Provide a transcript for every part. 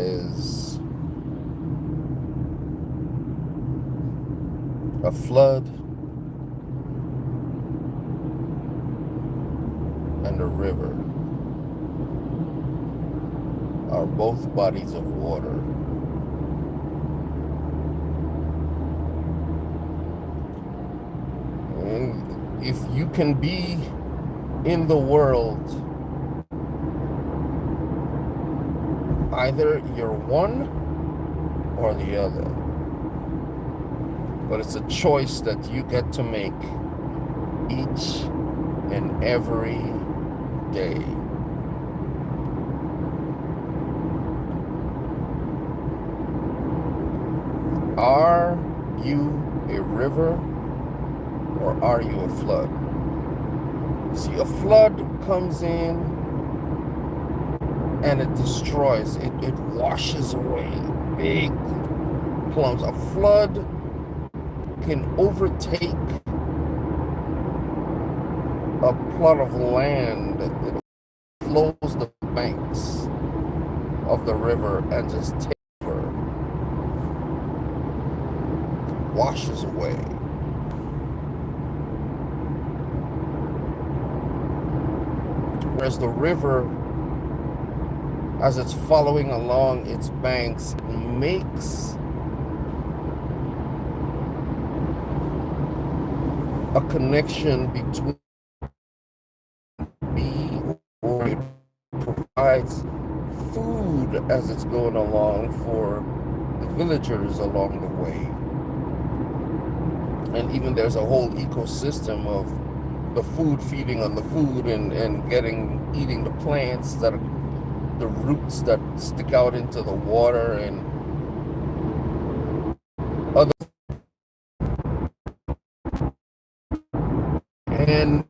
Is a flood and a river are both bodies of water. And if you can be in the world, either you're one or the other. But it's a choice that you get to make each and every day. Are you a river or are you a flood? See, a flood comes in and it destroys, it washes away big plums. A flood can overtake a plot of land. It flows the banks of the river and just takes over, washes away. Whereas the river, as it's following along its banks, makes a connection between or it provides food as it's going along for the villagers along the way. And even there's a whole ecosystem of the food feeding on the food and eating the plants that are the roots that stick out into the water and other. And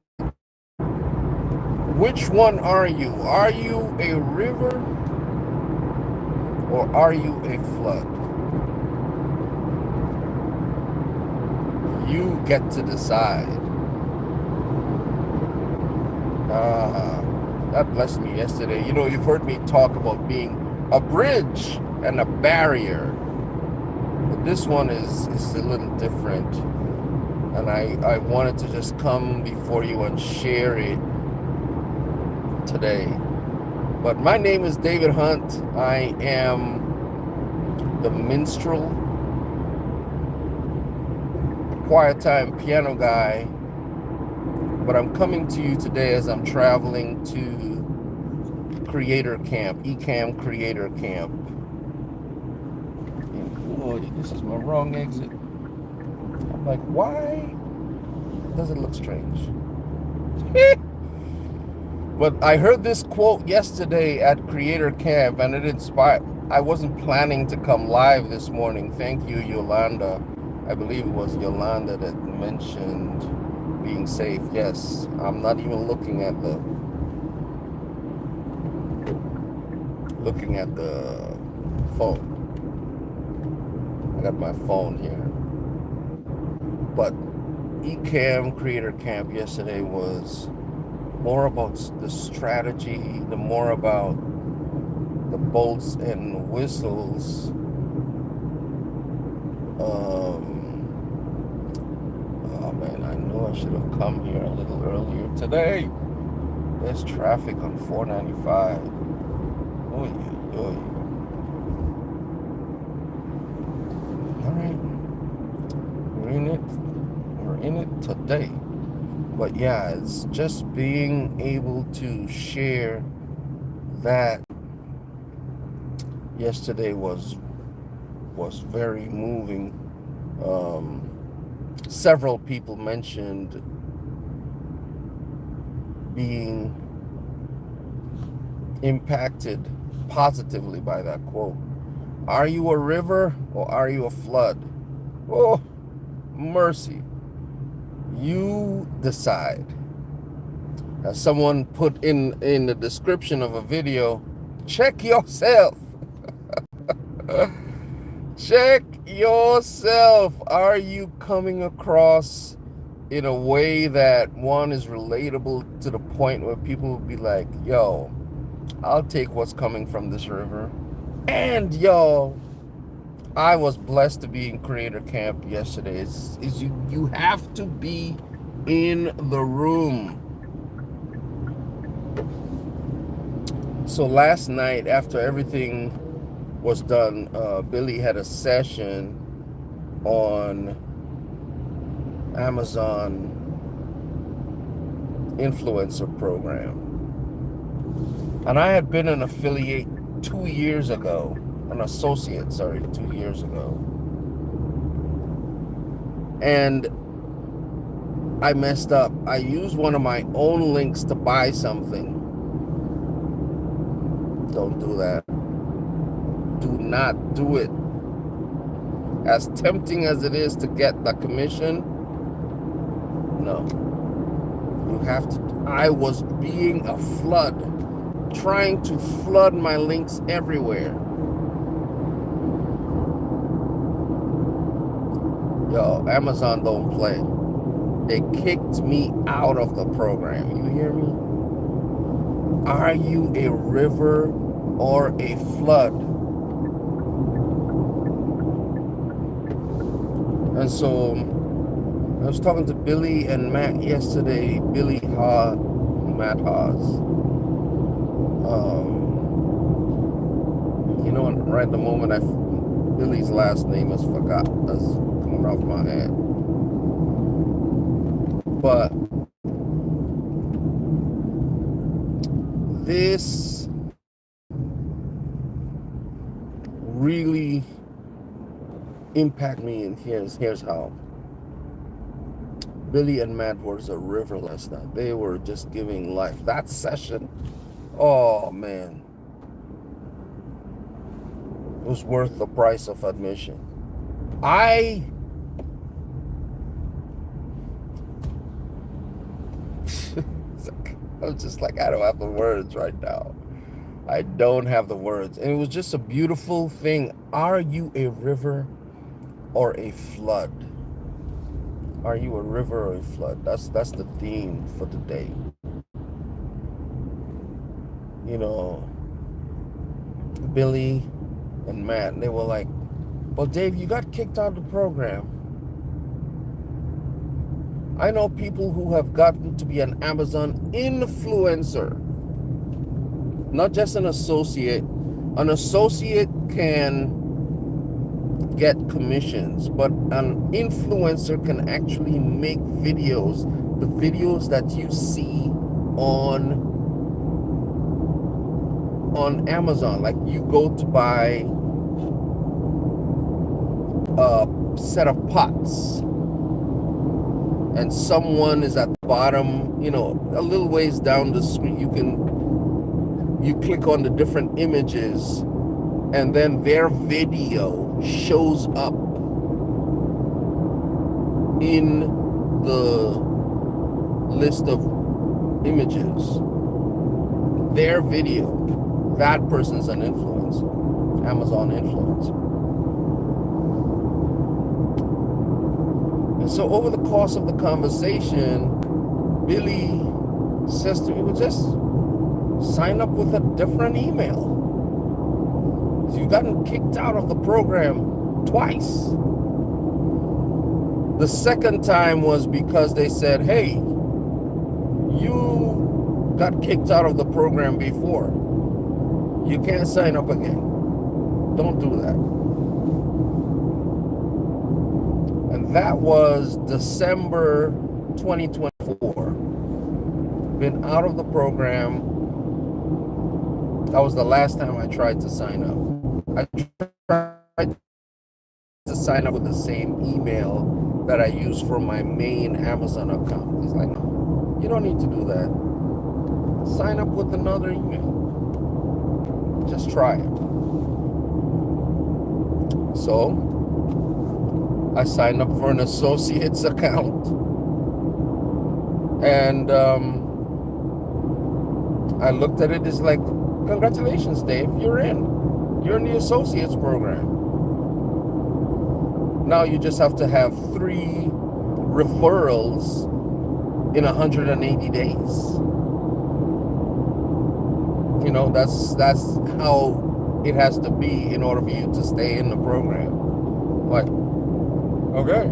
which one are you? Are you a river or are you a flood? You get to decide. That blessed me yesterday. You know, you've heard me talk about being a bridge and a barrier. But this one is a little different. And I wanted to just come before you and share it today. But my name is David Hunt. I am the minstrel, the quiet time piano guy. But I'm coming to you today as I'm traveling to Creator Camp, Ecamm Creator Camp. And, oh, this is my wrong exit. I'm like, why does it look strange? But I heard this quote yesterday at Creator Camp and it inspired. I wasn't planning to come live this morning. Thank you, Yolanda. I believe it was Yolanda that mentioned being safe. Yes, I'm not even looking at the phone. I got my phone here. But Ecamm Creator Camp yesterday was more about the strategy, the more about the bolts and whistles. Oh man, I knew I should have come here a little earlier today. There's traffic on 495. Oh yeah, oh yeah. All right, we're in it today. But yeah, it's just being able to share that yesterday was very moving. Several people mentioned being impacted positively by that quote. Are you a river or are you a flood? Oh, mercy. You decide. As someone put in the description of a video, check yourself. Check yourself. Are you coming across in a way that one is relatable to the point where people will be like, yo, I'll take what's coming from this river And y'all, I was blessed to be in Creator Camp yesterday. You have to be in the room. So last night, after everything was done, Billy had a session on Amazon influencer program. And I had been an affiliate 2 years ago, an associate, sorry, 2 years ago. And I messed up. I used one of my own links to buy something. Don't do that. Do not do it. As tempting as it is to get the commission, no. You have to. I was being a flood, trying to flood my links everywhere. Yo, Amazon don't play. They kicked me out of the program. You hear me? Are you a river or a flood? And so I was talking to Billy and Matt yesterday. Billy Ha, Matt Haas. You know, right at the moment, Billy's last name is forgot. That's coming off my head. But this really impacted me, and here's how. Billy and Matt was a river last night. They were just giving life. That session, oh man, it was worth the price of admission. I was just like, I don't have the words right now. I don't have the words. And it was just a beautiful thing. Are you a river or a flood? Are you a river or a flood? That's the theme for today. You know, Billy and Matt, they were like, well, Dave, you got kicked out of the program. I know people who have gotten to be an Amazon influencer, not just an associate. An associate can get commissions, but an influencer can actually make videos, the videos that you see on Amazon. Like you go to buy a set of pots, and someone is at the bottom, you know, a little ways down the screen. You click on the different images, and then their video shows up in the list of images. Their video, that person's an influencer, Amazon influencer. And so over the course of the conversation, Billy says to me, well, just sign up with a different email. So you've gotten kicked out of the program twice. The second time was because they said, hey, you got kicked out of the program before. You can't sign up again. Don't do that. And that was December 2024. Been out of the program. That was the last time I tried to sign up. I tried to sign up with the same email that I use for my main Amazon account. He's like, no, you don't need to do that. Sign up with another email. Just try it. So I signed up for an associate's account, and I looked at it. It's like, congratulations, Dave, you're in the associates program. Now you just have to have 3 referrals in 180 days. You know, that's how it has to be in order for you to stay in the program. Like, okay.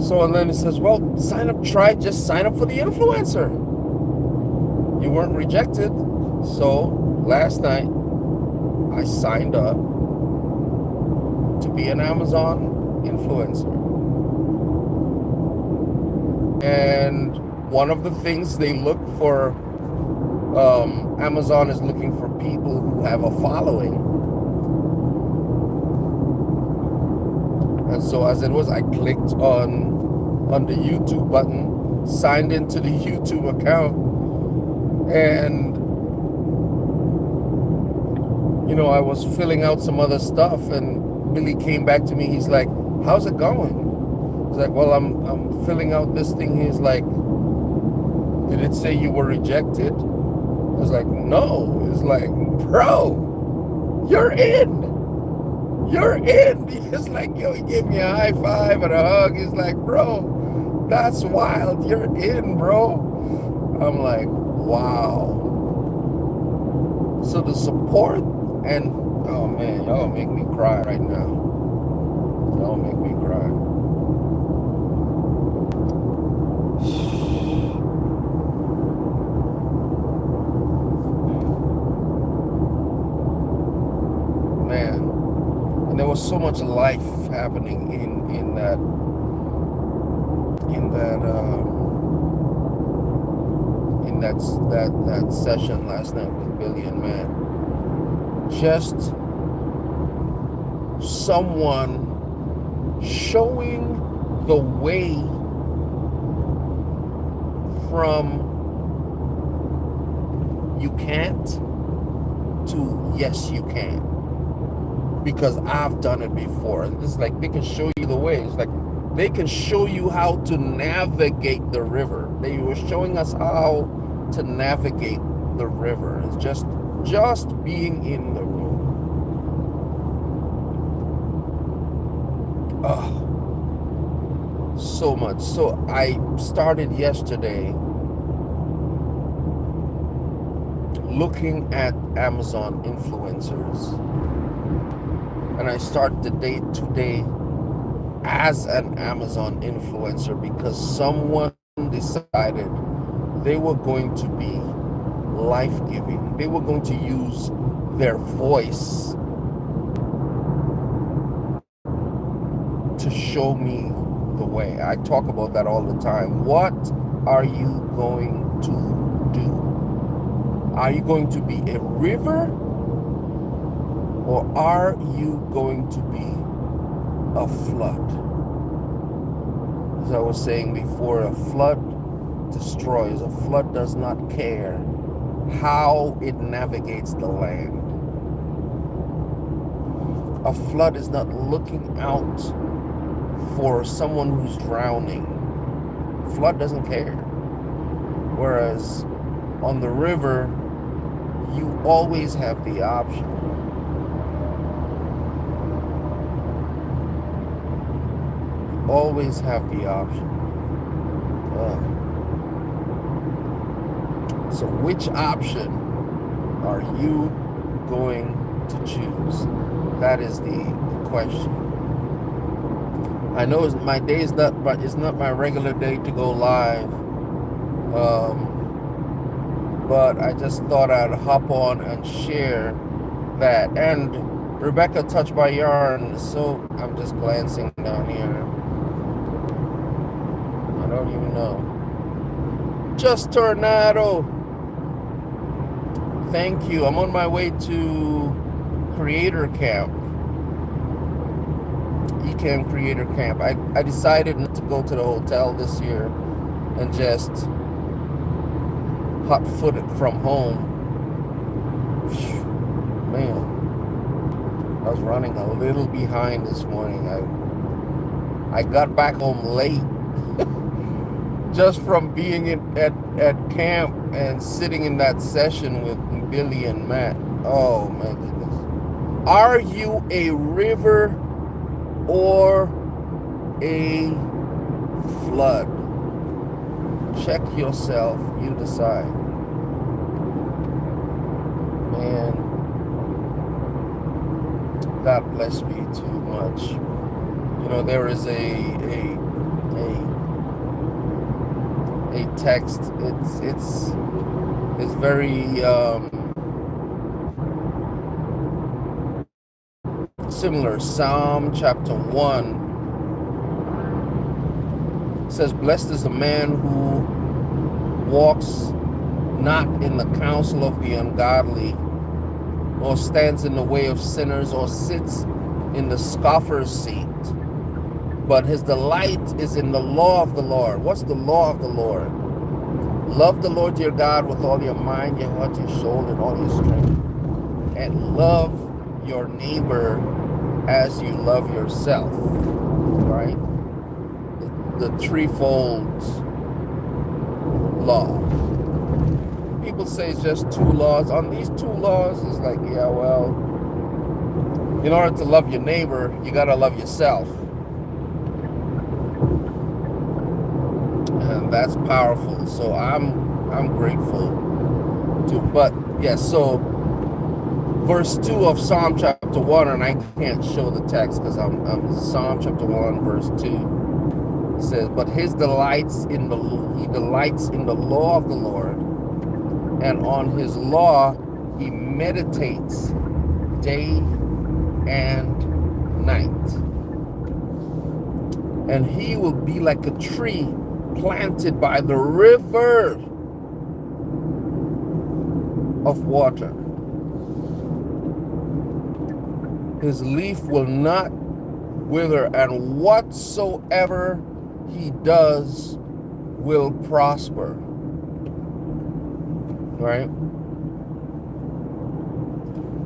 So, and then it says, well, just sign up for the influencer. You weren't rejected. So, last night, I signed up to be an Amazon influencer. And one of the things they look for, Amazon is looking for people who have a following. And so as it was, I clicked on the YouTube button, signed into the YouTube account, and I was filling out some other stuff, and Billy came back to me. He's like, "How's it going?" He's like, "Well, I'm filling out this thing." He's like, "Did it say you were rejected?" I was like, "No." It's like, "Bro, you're in. You're in." He's like, he gave me a high five and a hug. He's like, "Bro, that's wild. You're in, bro." I'm like, wow. So the support and, oh man, y'all make me cry right now. Y'all make me cry. Man, and there was so much life happening in that session last night with Billy and Matt. Just someone showing the way from you can't to yes you can, because I've done it before. And it's like they can show you the way. It's like they can show you how to navigate the river. They were showing us how to navigate the river. It's just being in the room. Oh, so much. So I started yesterday looking at Amazon influencers, and I start the day today as an Amazon influencer because someone decided they were going to be life-giving. They were going to use their voice to show me the way. I talk about that all the time. What are you going to do? Are you going to be a river, or are you going to be a flood? As I was saying before, a flood destroys. A flood does not care how it navigates the land. A flood is not looking out for someone who's drowning. Flood doesn't care. Whereas on the river, you always have the option. You always have the option. So which option are you going to choose? That is the question. I know my day is not, but it's not my regular day to go live. But I just thought I'd hop on and share that. And Rebecca Touched by Yarn. So I'm just glancing down here. I don't even know. Just Tornado. Thank you. I'm on my way to Creator Camp. Ecamm Creator Camp. I decided not to go to the hotel this year and just hot-footed from home. Man, I was running a little behind this morning. I got back home late just from being at camp and sitting in that session with Billy and Matt. Oh my goodness. Are you a river or a flood? Check yourself, you decide. Man, that blessed me too much. You know, there is a text. It's very similar. Psalm chapter 1 says, "Blessed is the man who walks not in the counsel of the ungodly, or stands in the way of sinners, or sits in the scoffer's seat. But his delight is in the law of the Lord." What's the law of the Lord? Love the Lord your God with all your mind, your heart, your soul, and all your strength. And love your neighbor as you love yourself. Right? The threefold law. People say it's just 2 laws. On these 2 laws, it's like, yeah, well, in order to love your neighbor, you gotta love yourself. And that's powerful. So I'm grateful to. But yeah, so verse 2 of Psalm chapter 1, and I can't show the text because I'm Psalm chapter 1, verse 2. It says, "But he delights in the law of the Lord, and on his law he meditates day and night. And he will be like a tree planted by the river of water. His leaf will not wither, and whatsoever he does will prosper." Right?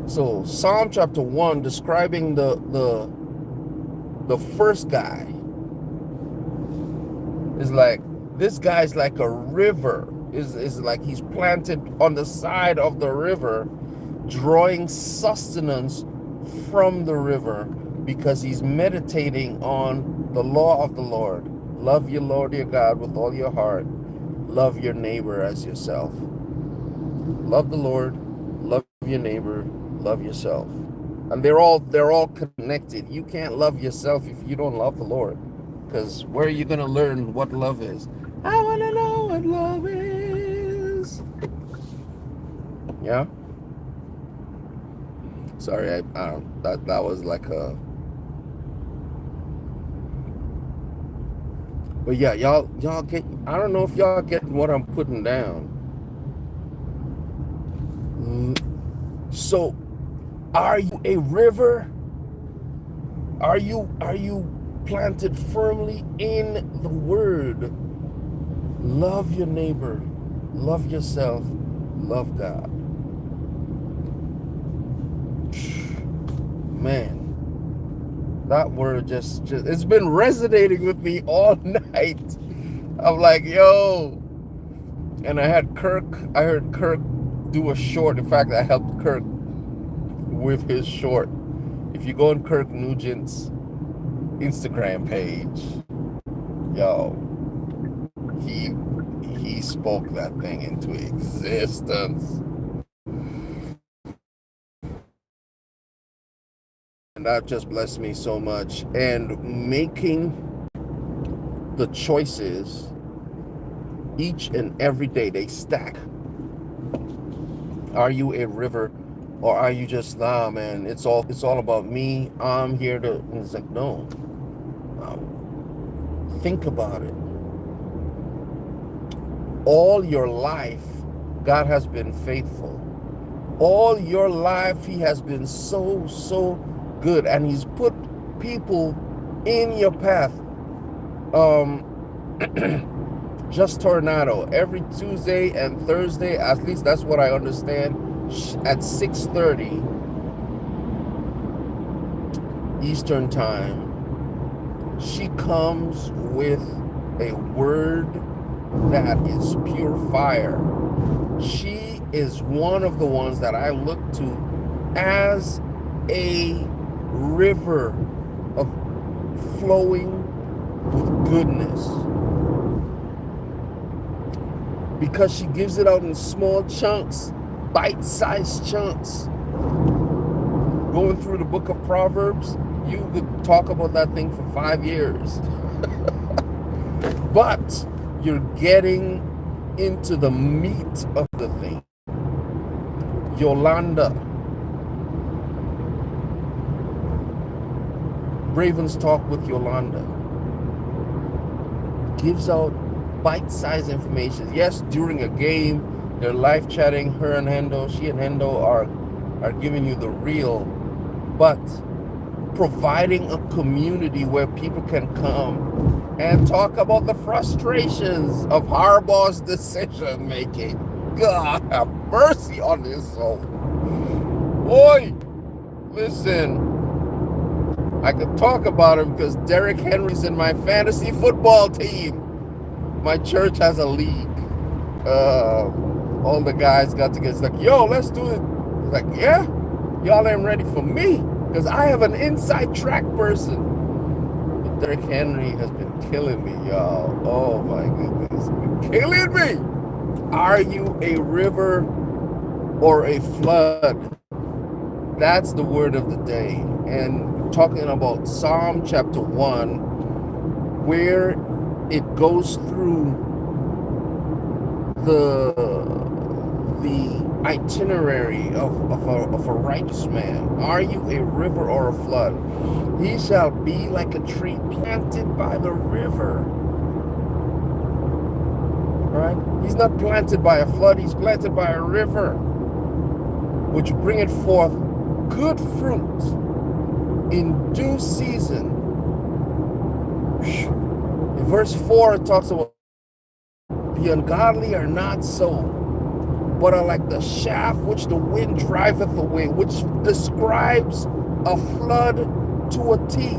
So Psalm chapter 1 describing the first guy is like, this guy's like a river. Is like he's planted on the side of the river, drawing sustenance from the river because he's meditating on the law of the Lord. Love your Lord your God with all your heart. Love your neighbor as yourself. Love the Lord, love your neighbor, love yourself. And they're all connected. You can't love yourself if you don't love the Lord. Because where are you going to learn what love is? I want to know what love is. Yeah? Sorry, that was like a... But yeah, y'all get... I don't know if y'all get what I'm putting down. So, are you a river? Are you planted firmly in the word? Love your neighbor, love yourself, love God. Man, that word just it's been resonating with me all night. I'm like, yo. And I heard Kirk do a short. In fact, I helped Kirk with his short. If you go on Kirk Nugent's Instagram page, yo, he spoke that thing into existence. And that just blessed me so much. And making the choices each and every day, they stack. Are you a river, or are you just, nah, man, it's all about me, I'm here to... And it's like, no. Think about it. All your life, God has been faithful. All your life, he has been so good, and he's put people in your path. Just Tornado every Tuesday and Thursday, at least that's what I understand, at 6:30 Eastern time. She comes with a word that is pure fire. She is one of the ones that I look to as a river of flowing with goodness, because she gives it out in small chunks bite-sized chunks. Going through the book of Proverbs, you could talk about that thing for 5 years. But you're getting into the meat of the thing. Yolanda, Ravens Talk with Yolanda, gives out bite-sized information. Yes, during a game, they're live chatting. Her and Hendo, she and Hendo are giving you the real, but providing a community where people can come and talk about the frustrations of Harbaugh's decision making. God have mercy on his soul. Boy, listen, I could talk about him because Derrick Henry's in my fantasy football team. My church has a league. All the guys got together. It's like, yo, let's do it. It's like, yeah, y'all ain't ready for me because I have an inside track person. But Derrick Henry has been killing me, y'all. Oh my goodness, been killing me. Are you a river or a flood? That's the word of the day. And talking about Psalm chapter 1, where it goes through the itinerary of a righteous man. Are you a river or a flood? He shall be like a tree planted by the river. Right? He's not planted by a flood, he's planted by a river, which bringeth forth good fruit in due season. In verse 4, it talks about the ungodly are not so, but are like the shaft which the wind driveth away, which describes a flood to a T.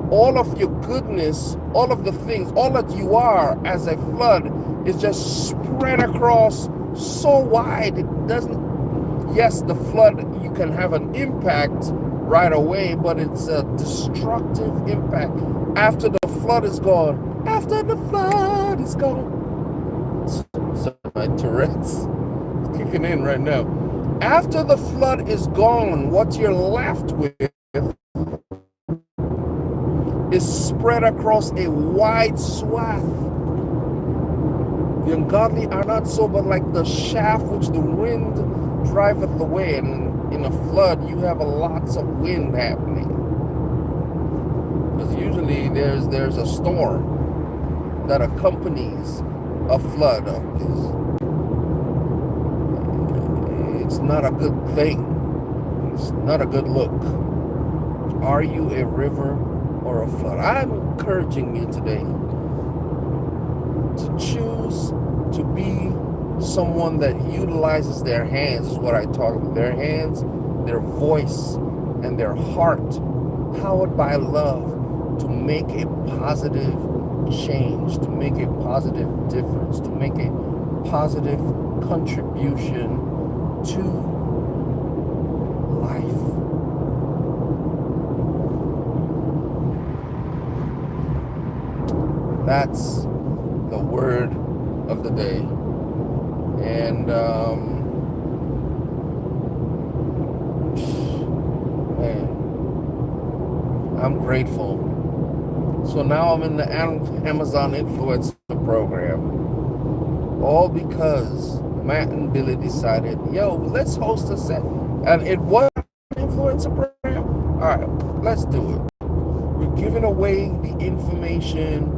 All of your goodness, all of the things, all that you are as a flood is just spread across so wide. It doesn't, yes, the flood, you can have an impact right away, but it's a destructive impact. After the flood is gone, after the flood is gone. So my Tourette's kicking in right now. After the flood is gone, what you're left with is spread across a wide swath. The ungodly are not so, but like the shaft which the wind driveth away. And in a flood, you have lots of wind happening. Because usually there's a storm that accompanies a flood of this. It's not a good thing. It's not a good look. Are you a river or a flood? I'm encouraging you today to choose to be someone that utilizes their hands, is what I talk about. Their hands, their voice, and their heart, powered by love, to make a positive change, to make a positive difference, to make a positive contribution to life. That's the word of the day. And man, I'm grateful. So now I'm in the Amazon Influencer program, all because Matt and Billy decided, yo, let's host a set. And it was an influencer program. All right, let's do it. We're giving away the information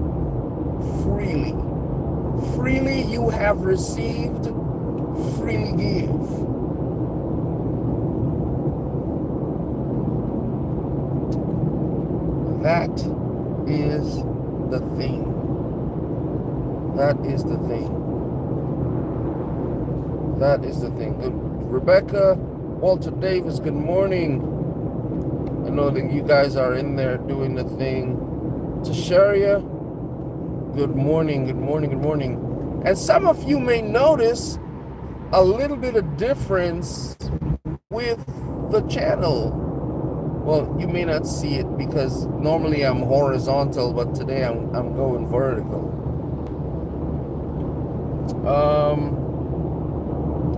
freely. Freely you have received, freely give. That is the thing. That is the thing. That is the thing. Rebecca, Walter Davis, good morning. I know that you guys are in there doing the thing. Tasharia, good morning, good morning, good morning. And some of you may notice a little bit of difference with the channel. Well, you may not see it because normally I'm horizontal, but today I'm going vertical.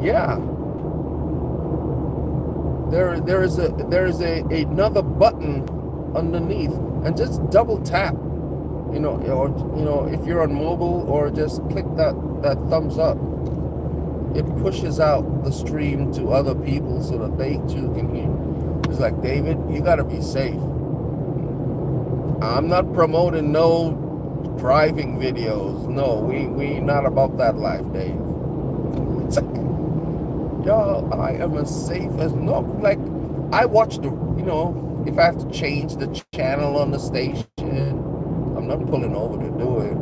Yeah. there is another button underneath, and just double tap, or if you're on mobile, or just click that thumbs up. It pushes out the stream to other people so that they too can hear. It's like, David, you gotta be safe. I'm not promoting no driving videos. No, we not about that life, Dave. It's like, y'all, I am as safe as no. Like, I watch if I have to change the channel on the station, I'm not pulling over to do it.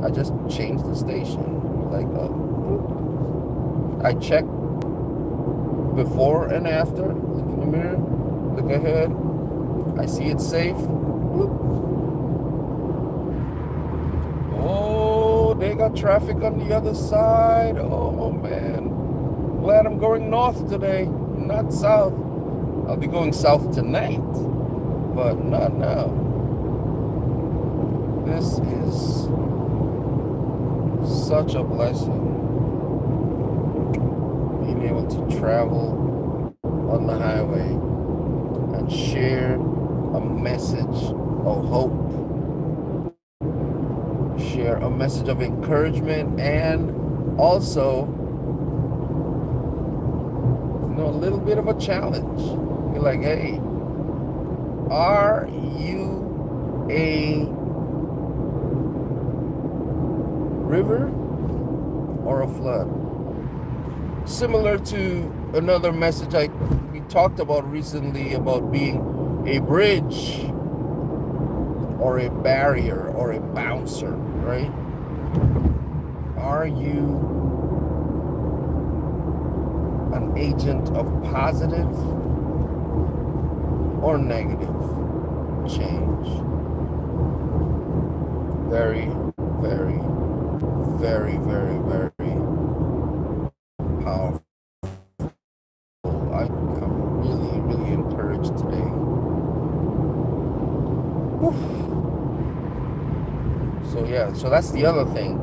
I just change the station. Like, I check before and after. Look in the mirror. Look ahead. I see it's safe. Whoop. Oh, they got traffic on the other side. Oh, man. Glad I'm going north today, not south. I'll be going south tonight, but not now. This is such a blessing. Being able to travel on the highway and share a message of hope, share a message of encouragement, and also, a little bit of a challenge. You're like, hey, are you a river or a flood? Similar to another message we talked about recently about being a bridge or a barrier or a bouncer, right? Are you an agent of positive or negative change? Very, very, very, very, very powerful. I'm really, really encouraged today. Whew. So that's the other thing.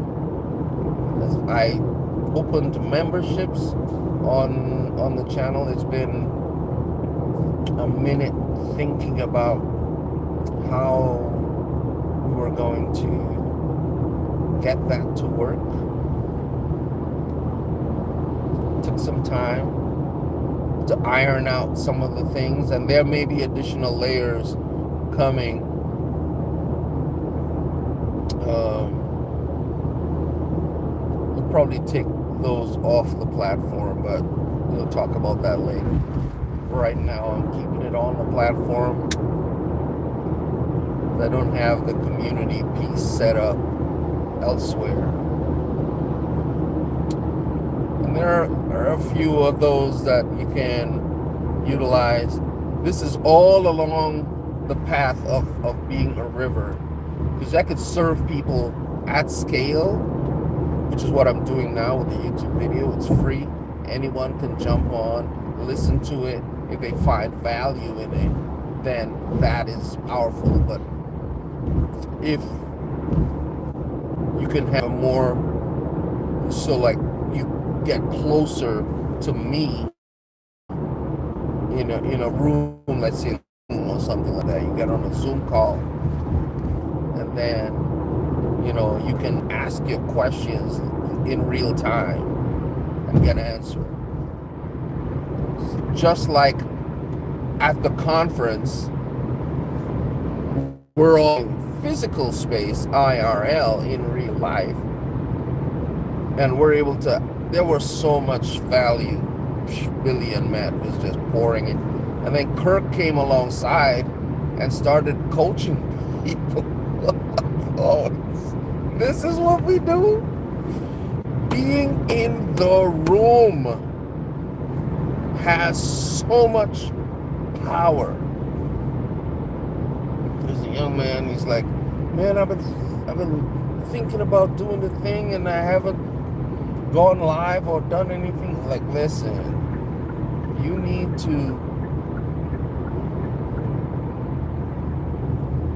As I opened memberships on the channel, it's been a minute thinking about how we were going to get that to work. Took some time to iron out some of the things, and there may be additional layers coming. We'll probably take those off the platform, but we'll talk about that later. Right now, I'm keeping it on the platform. I don't have the community piece set up elsewhere. And there are a few of those that you can utilize. This is all along the path of being a river, because I could serve people at scale, which is what I'm doing now with the YouTube video. It's free. Anyone can jump on, listen to it. If they find value in it, then that is powerful. But if you can have more, so like you get closer to me in a room, let's say, or something like that. You get on a Zoom call, and then you can ask your questions in real time and get an answer. Just like at the conference, we're all in physical space, IRL, in real life, and we're able to. There was so much value. Billy and Matt was just pouring it, and then Kirk came alongside and started coaching people. Oh, this is what we do. Being in the room has so much power. There's a young man. He's like, man, I've been thinking about doing the thing, and I haven't gone live or done anything. He's like, listen, you need to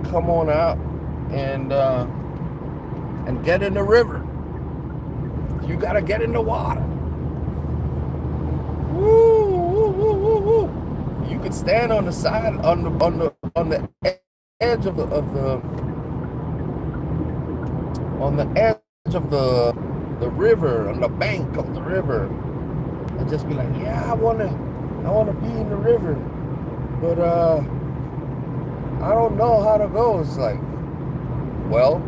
come on out and get in the river. You gotta get in the water. Woo, woo, woo, woo, woo. could stand on the side on the edge of the on the edge of the river, on the bank of the river, and just be like, yeah, I wanna be in the river, but I don't know how to go. It's like, well,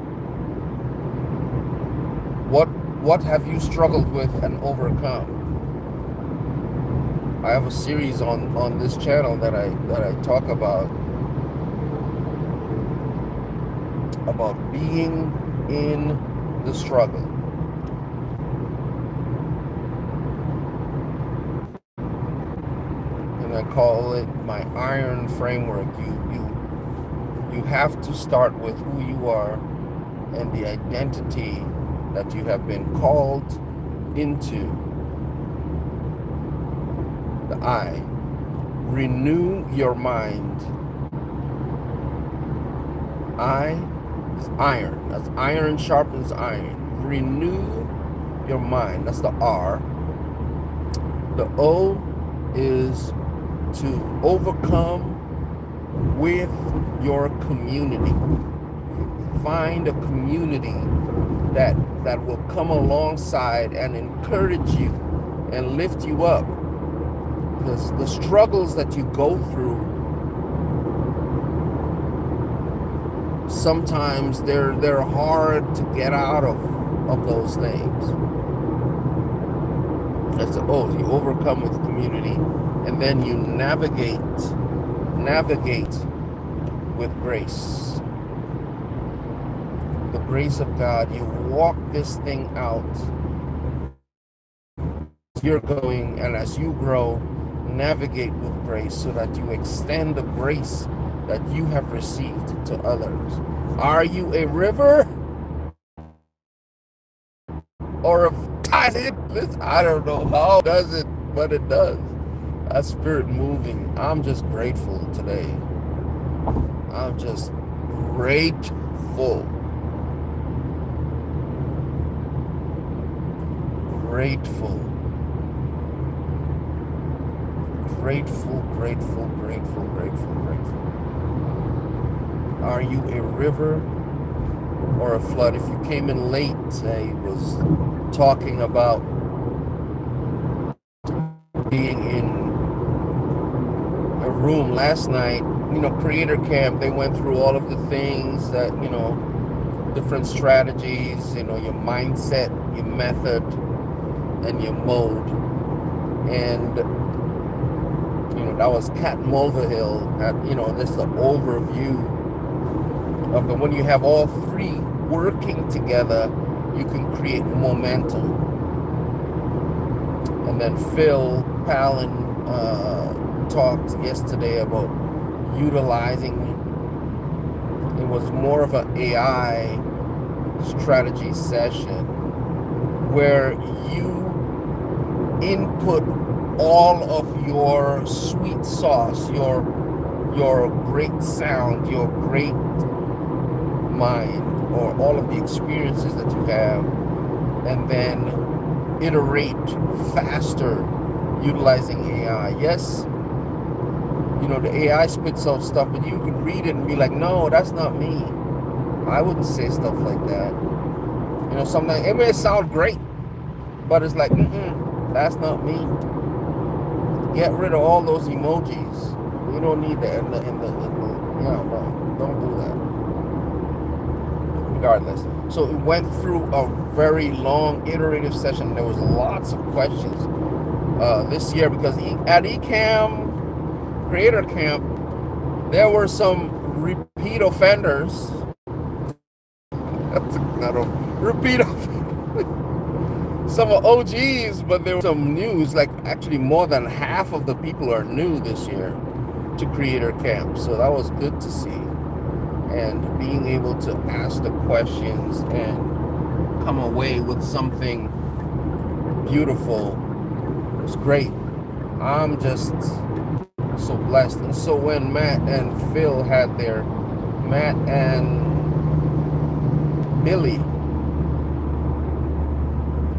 what have you struggled with and overcome? I have a series on this channel that I talk about being in the struggle. And I call it my iron framework. You have to start with who you are and the identity that you have been called into. The I. Renew your mind. I is iron. As iron sharpens iron. Renew your mind. That's the R. The O is to overcome with your community. Find a community that will come alongside and encourage you and lift you up. Because the struggles that you go through, sometimes they're hard to get out of those things. That's you overcome with community, and then you navigate with grace. The grace of God. You walk this thing out. You're going, and as you grow, navigate with grace so that you extend the grace that you have received to others. Are you a river or a I don't know how it does it, but it does. That spirit moving. I'm just grateful today. I'm just grateful. Grateful. Grateful, grateful, grateful, grateful, grateful. Are you a river or a flood? If you came in late, I was talking about being in a room last night, Creator Camp. They went through all of the things that, different strategies, your mindset, your method, and your mode. And that was Kat Mulvihill. This is the overview of when you have all three working together, you can create momentum. And then Phil Palin talked yesterday about utilizing, it was more of an AI strategy session where you input all of your sweet sauce, your great sound, your great mind, or all of the experiences that you have, and then iterate faster utilizing AI. Yes, the AI spits out stuff, but you can read it and be like, no, that's not me. I wouldn't say stuff like that. Sometimes it may sound great, but it's like, that's not me. Get rid of all those emojis. We don't need that in the no, don't do that. Regardless. So it went through a very long iterative session. There was lots of questions this year because at eCam Creator Camp, there were some repeat offenders. That's not a repeat offender. Some are OGs, but there were some news, like actually more than half of the people are new this year to Creator Camp. So that was good to see. And being able to ask the questions and come away with something beautiful was great. I'm just so blessed. And so when Matt and Billy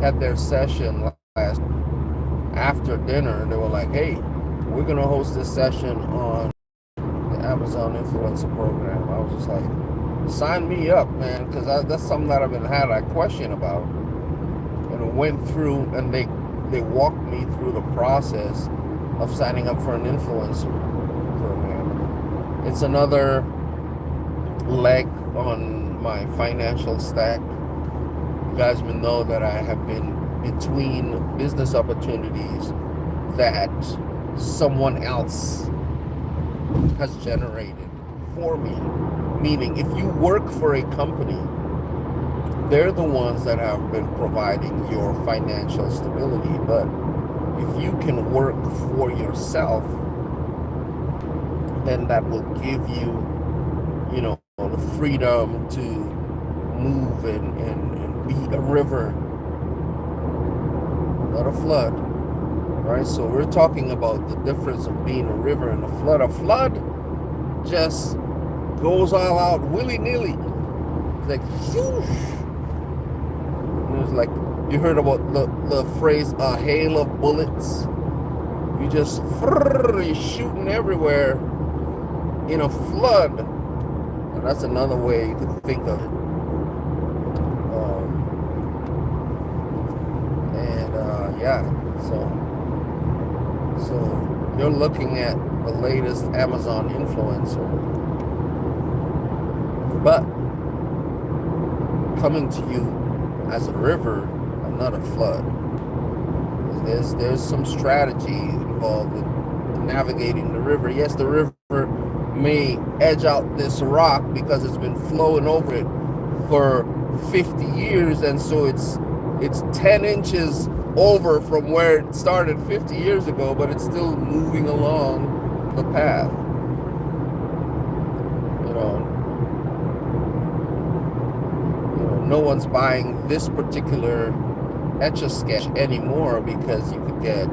had their session last after dinner, they were like, hey, we're going to host this session on the Amazon Influencer Program. I was just like, sign me up, man, because that's something that I've been had a question about. And I went through, and they walked me through the process of signing up for an influencer program. It's another leg on my financial stack. You guys will know that I have been between business opportunities that someone else has generated for me. Meaning, if you work for a company, they're the ones that have been providing your financial stability. But if you can work for yourself, then that will give you, the freedom to move and be a river, not a flood. Right? So we're talking about the difference of being a river and a flood. A flood just goes all out willy-nilly. It's like, whoosh. And it's like, you heard about the phrase, a hail of bullets. You just, you're shooting everywhere in a flood. And that's another way you could think of it. So you're looking at the latest Amazon influencer, but coming to you as a river and not a flood. There's some strategy involved with navigating the river. Yes, the river may edge out this rock because it's been flowing over it for 50 years, and so it's 10 inches over from where it started 50 years ago, but it's still moving along the path. No one's buying this particular Etch-a-Sketch anymore because you could get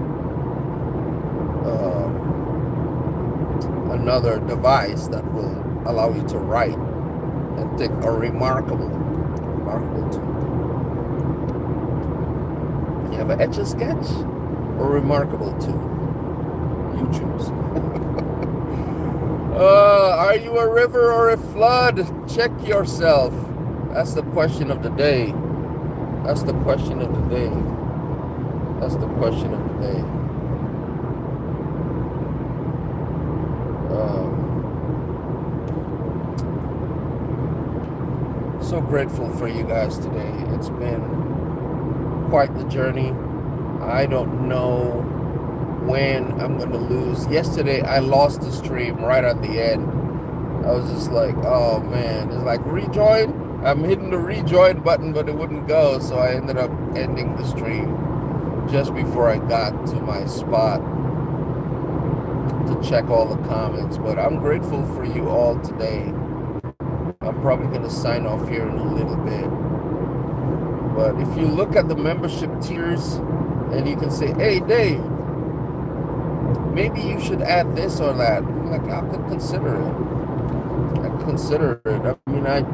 another device that will allow you to write and take a remarkable tool. You have an Etch-a-Sketch or remarkable tool? You choose. Are you a river or a flood? Check yourself. That's the question of the day. That's the question of the day. That's the question of the day. So grateful for you guys today. It's been quite the journey. I don't know when I'm going to lose. Yesterday, I lost the stream right at the end. I was just like, oh man. It's like, rejoin. I'm hitting the rejoin button, but it wouldn't go. So I ended up ending the stream just before I got to my spot to check all the comments. But I'm grateful for you all today. I'm probably going to sign off here in a little bit. But if you look at the membership tiers and you can say, hey, Dave, maybe you should add this or that. Like, I could consider it. I consider it. I mean, I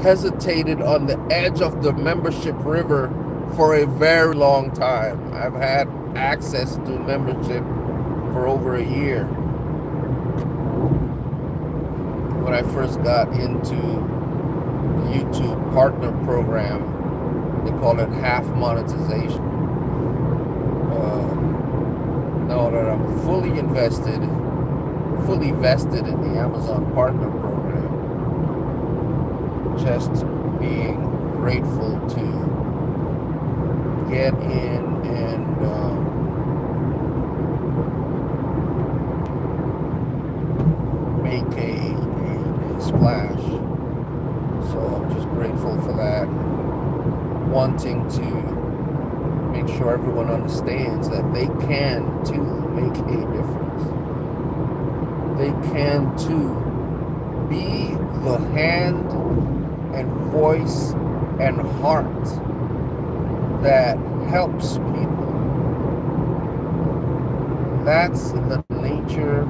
hesitated on the edge of the membership river for a very long time. I've had access to membership for over a year. When I first got into the YouTube partner program, they call it half monetization. Now that I'm fully vested in the Amazon partner program, just being grateful to get in and make a splash. So I'm just grateful for that. Wanting to make sure everyone understands that they can too make a difference. They can too be the hand and voice and heart that helps people. That's the nature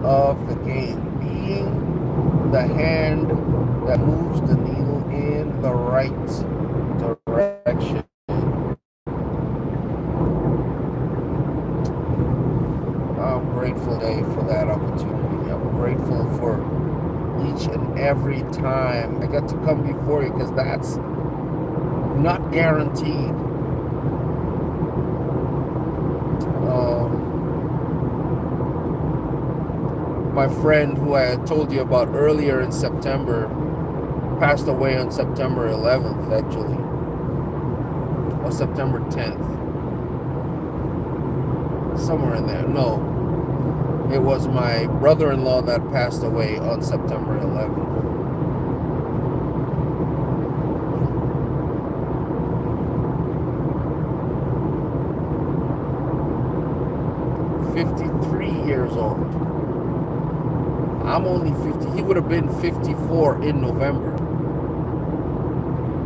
of the game. Being the hand that moves the needle in the right direction. I'm grateful every time I get to come before you, because that's not guaranteed. My friend who I had told you about earlier in September passed away on September 11th, actually, or September 10th, somewhere in there. No, it was my brother-in-law that passed away on September 11th. 53 years old. I'm only 50. He would have been 54 in November.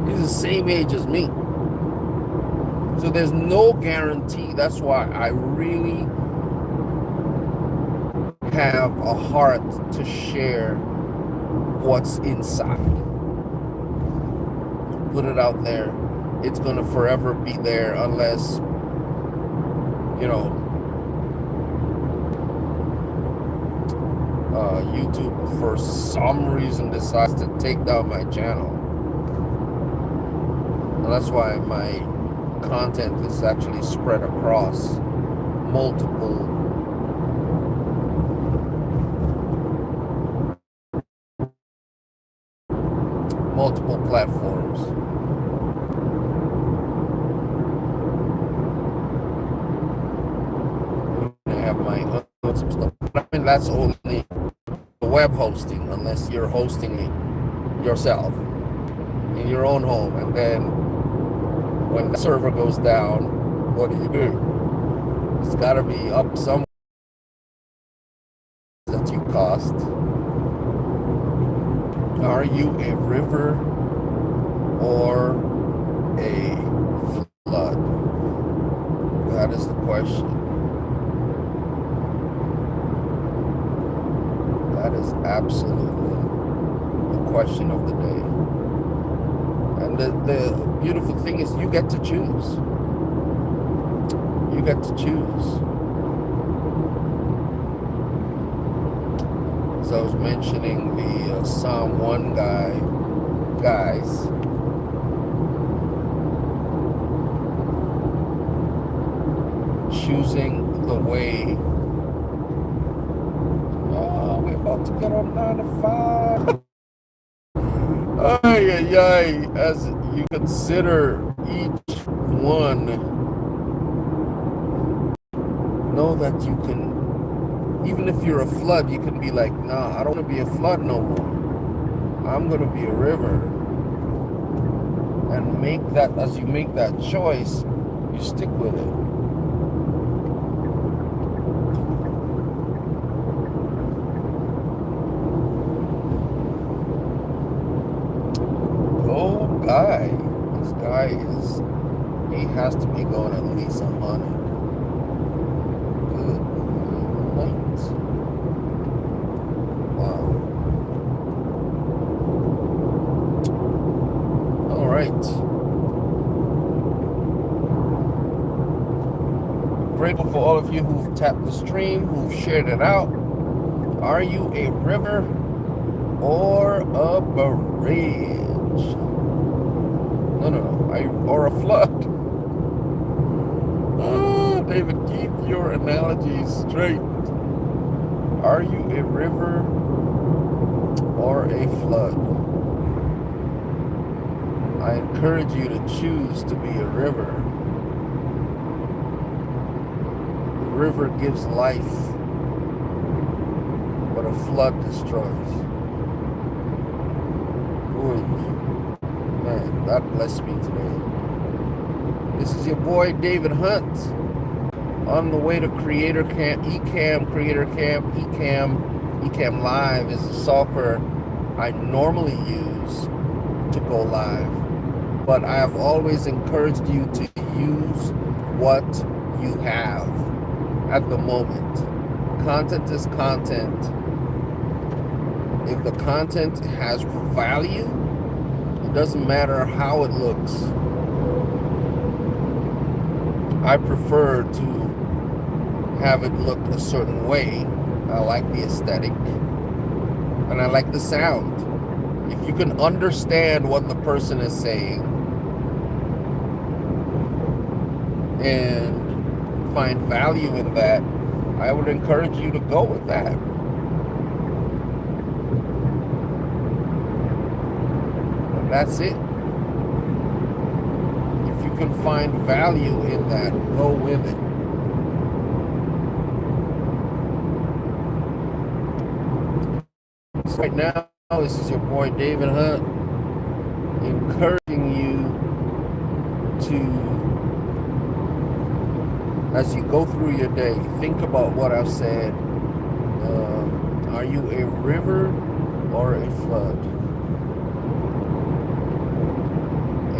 He's the same age as me. So there's no guarantee. That's why I really have a heart to share what's inside. Put it out there. It's going to forever be there unless, YouTube for some reason decides to take down my channel. And that's why my content is actually spread across multiple platforms. I have my own some stuff. I mean, that's only web hosting, unless you're hosting it yourself in your own home. And then when the server goes down, what do? It's got to be up somewhere that you cost. Are you a river or a flood? That is the question. That is absolutely the question of the day. And the beautiful thing is you get to choose. You get to choose. As I was mentioning the Psalm 1 guys, choosing the way. To get on 9 to 5. Ay, ay, ay. As you consider each one, know that you can, even if you're a flood, you can be like, nah, I don't want to be a flood no more. I'm going to be a river. And make that, as you make that choice, you stick with it. This guy he has to be going at least 100. Good night. Wow. All right. Grateful for all of you who've tapped the stream, who've shared it out. Are you a river or a bridge? No. Or a flood. David, keep your analogies straight. Are you a river or a flood? I encourage you to choose to be a river. The river gives life, but a flood destroys. Ooh. Man, that blessed me today. This is your boy David Hunt on the way to Creator Camp, Ecamm Creator Camp. Ecamm Live is the software I normally use to go live, but I have always encouraged you to use what you have at the moment. Content is content. If the content has value, it doesn't matter how it looks. I prefer to have it look a certain way. I like the aesthetic and I like the sound. If you can understand what the person is saying and find value in that, I would encourage you to go with that. And that's it. If you can find value in that, go with it. So right now, this is your boy David Hunt, encouraging you to, as you go through your day, think about what I've said. Are you a river or a flood?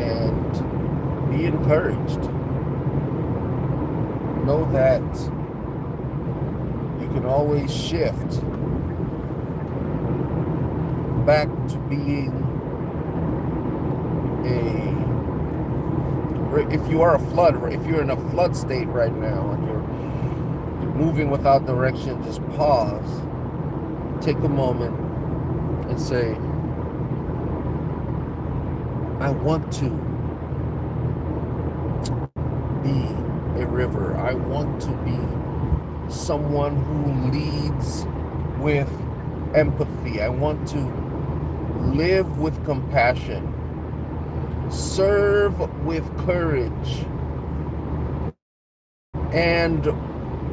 And be encouraged. Know that you can always shift back to being if you are a flood, if you're in a flood state right now and you're moving without direction, just pause, take a moment and say, I want to be a river. I want to be someone who leads with empathy. I want to live with compassion, serve with courage, and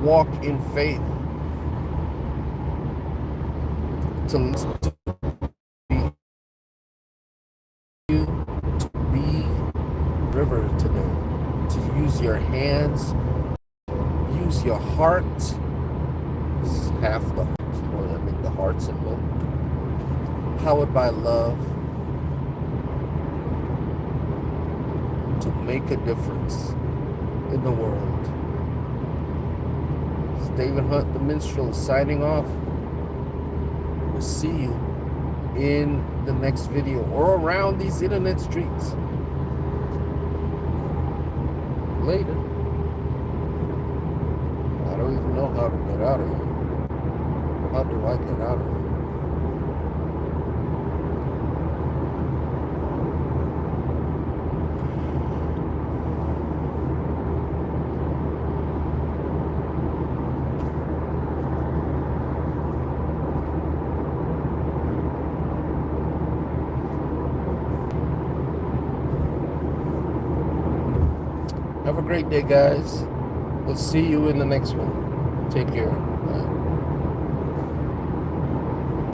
walk in faith. To be river today, to use your hands, use your heart. This is half the heart, that make the heart symbol. Powered by love, to make a difference in the world. It's David Hunt, the Minstrel, is signing off. We'll see you in the next video or around these internet streets. Later. I don't even know how to get out of here. How do I get out of here? Have a great day, guys. We'll see you in the next one. Take care.